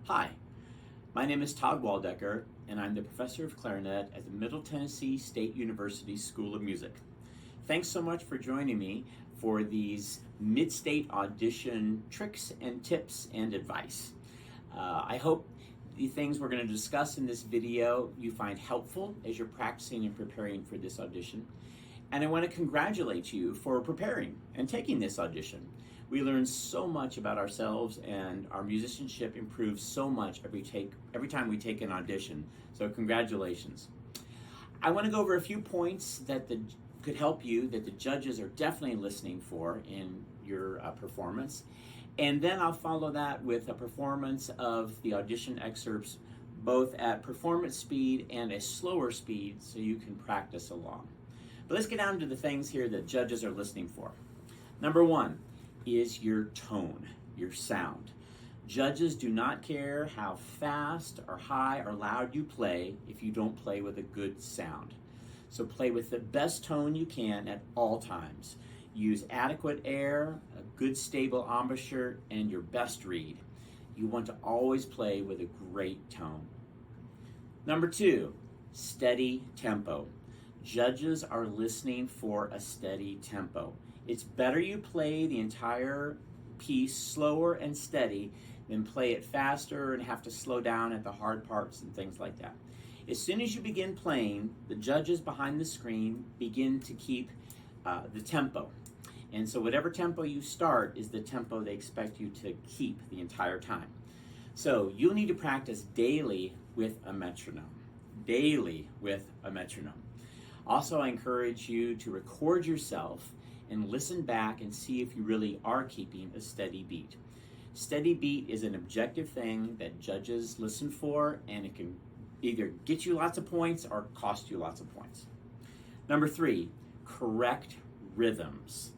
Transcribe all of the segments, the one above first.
Hi, my name is Todd Waldecker, and I'm the professor of clarinet at the Middle Tennessee State University School of Music. Thanks so much for joining me for these mid-state audition tricks and tips and advice. I hope the things we're going to discuss in this video you find helpful as you're practicing and preparing for this audition. And I want to congratulate you for preparing and taking this audition. We learn so much about ourselves, and our musicianship improves so much every time we take an audition. So congratulations. I want to go over a few points that could help you, that the judges are definitely listening for in your performance. And then I'll follow that with a performance of the audition excerpts, both at performance speed and a slower speed, so you can practice along. But let's get down to the things here that judges are listening for. Number one is your tone, your sound. Judges do not care how fast or high or loud you play if you don't play with a good sound. So play with the best tone you can at all times. Use adequate air, a good stable embouchure, and your best reed. You want to always play with a great tone. Number two, steady tempo. Judges are listening for a steady tempo. It's better you play the entire piece slower and steady than play it faster and have to slow down at the hard parts and things like that. As soon as you begin playing, the judges behind the screen begin to keep the tempo. And so whatever tempo you start is the tempo they expect you to keep the entire time. So you'll need to practice daily with a metronome. Daily with a metronome. Also, I encourage you to record yourself and listen back and see if you really are keeping a steady beat. Steady beat is an objective thing that judges listen for, and it can either get you lots of points or cost you lots of points. Number three, correct rhythms.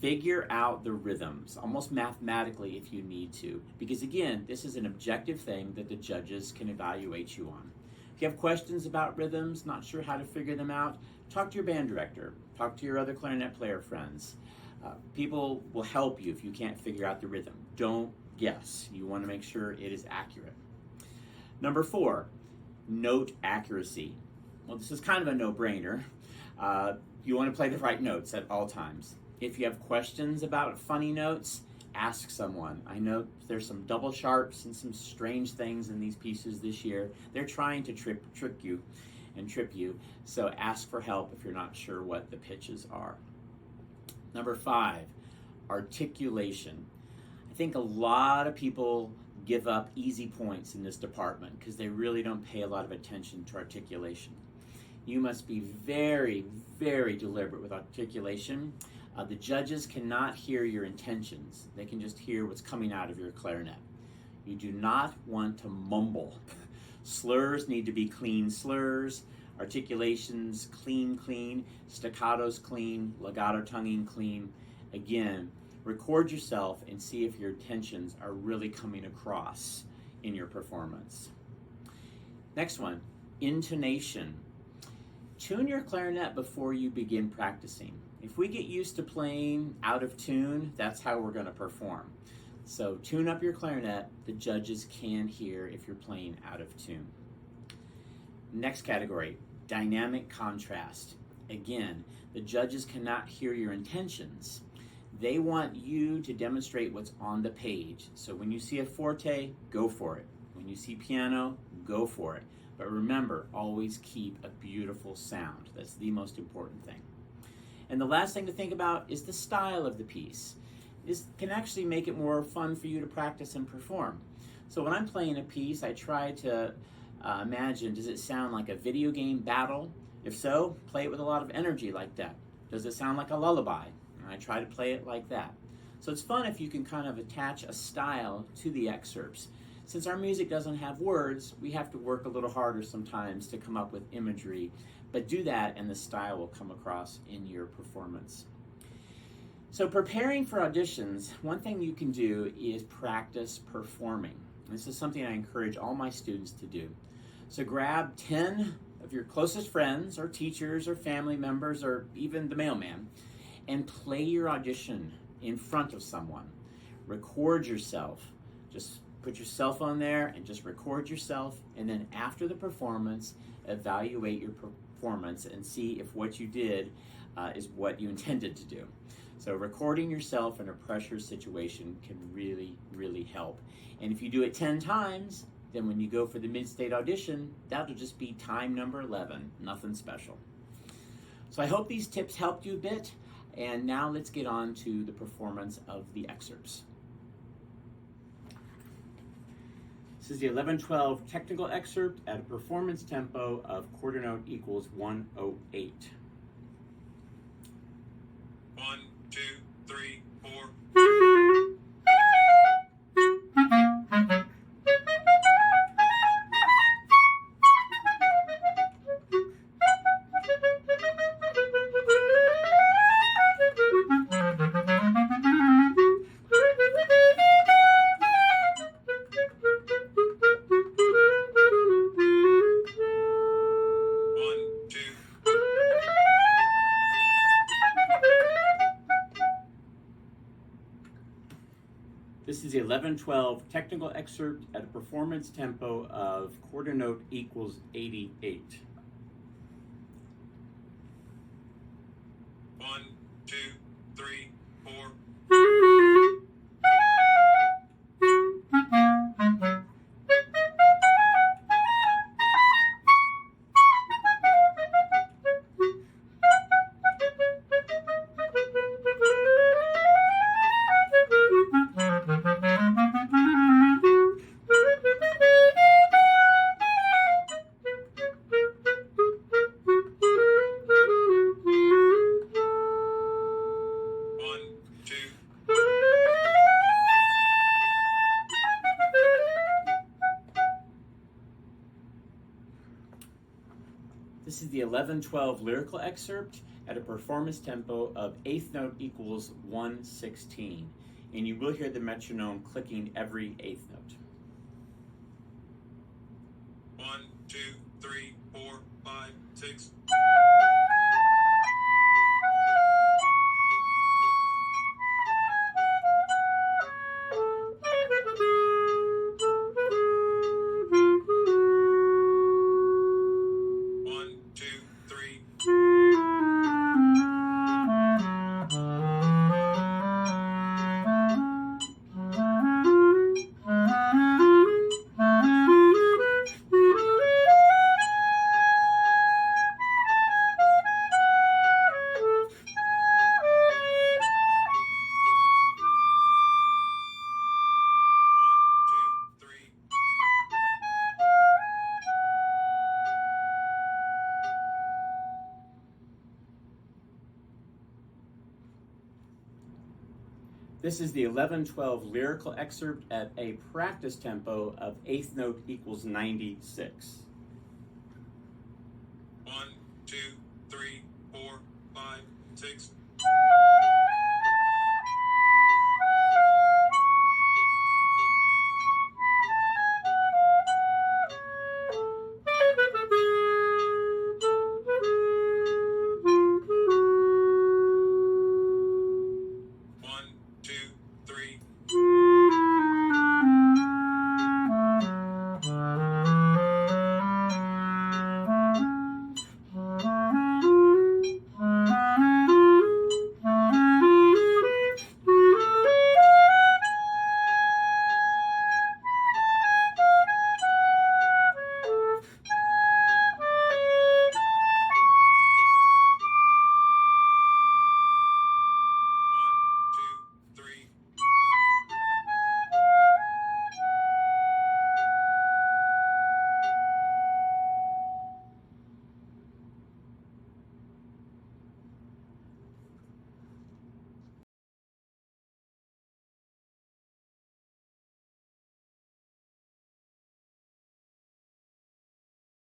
Figure out the rhythms, almost mathematically if you need to, because again, this is an objective thing that the judges can evaluate you on. If you have questions about rhythms, not sure how to figure them out, talk to your band director, talk to your other clarinet player friends. People will help you if you can't figure out the rhythm. Don't guess. You want to make sure it is accurate. Number four, note accuracy. Well, this is kind of a no-brainer. You want to play the right notes at all times. If you have questions about funny notes, ask someone. I know there's some double sharps and some strange things in these pieces this year. They're trying to trick you and trip you, so ask for help if you're not sure what the pitches are. Number five, articulation. I think a lot of people give up easy points in this department because they really don't pay a lot of attention to articulation. You must be very, very deliberate with articulation. The judges cannot hear your intentions. They can just hear what's coming out of your clarinet. You do not want to mumble. Slurs need to be clean slurs, articulations clean, staccatos clean, legato tonguing clean. Again, record yourself and see if your intentions are really coming across in your performance. Next one, intonation. Tune your clarinet before you begin practicing. If we get used to playing out of tune, that's how we're going to perform. So tune up your clarinet. The judges can hear if you're playing out of tune. Next category, dynamic contrast. Again, the judges cannot hear your intentions. They want you to demonstrate what's on the page. So when you see a forte, go for it. When you see piano, go for it. But remember, always keep a beautiful sound. That's the most important thing. And the last thing to think about is the style of the piece. This can actually make it more fun for you to practice and perform. So when I'm playing a piece, I try to imagine, does it sound like a video game battle? If so, play it with a lot of energy like that. Does it sound like a lullaby? And I try to play it like that. So it's fun if you can kind of attach a style to the excerpts. Since our music doesn't have words, we have to work a little harder sometimes to come up with imagery, but do that and the style will come across in your performance. So preparing for auditions, one thing you can do is practice performing. This is something I encourage all my students to do. So grab 10 of your closest friends or teachers or family members or even the mailman and play your audition in front of someone. Record yourself. Just put your cell phone there and just record yourself, and then after the performance, evaluate your performance and see if what you did is what you intended to do. So recording yourself in a pressure situation can really, really help. And if you do it 10 times, then when you go for the mid-state audition, that'll just be time number 11, nothing special. So I hope these tips helped you a bit, and now let's get on to the performance of the excerpts. This is the 11-12 technical excerpt at a performance tempo of quarter note equals 108. 1, 2, 3, 4. This is the 11-12 technical excerpt at a performance tempo of quarter note equals 88. 1, 2, 3, 4. This is the 11-12 lyrical excerpt at a performance tempo of eighth note equals 116. And you will hear the metronome clicking every eighth note. 1, 2, 3, 4, 5, 6. This is the 11-12 lyrical excerpt at a practice tempo of eighth note equals 96. 1, 2, 3, 4, 5, 6.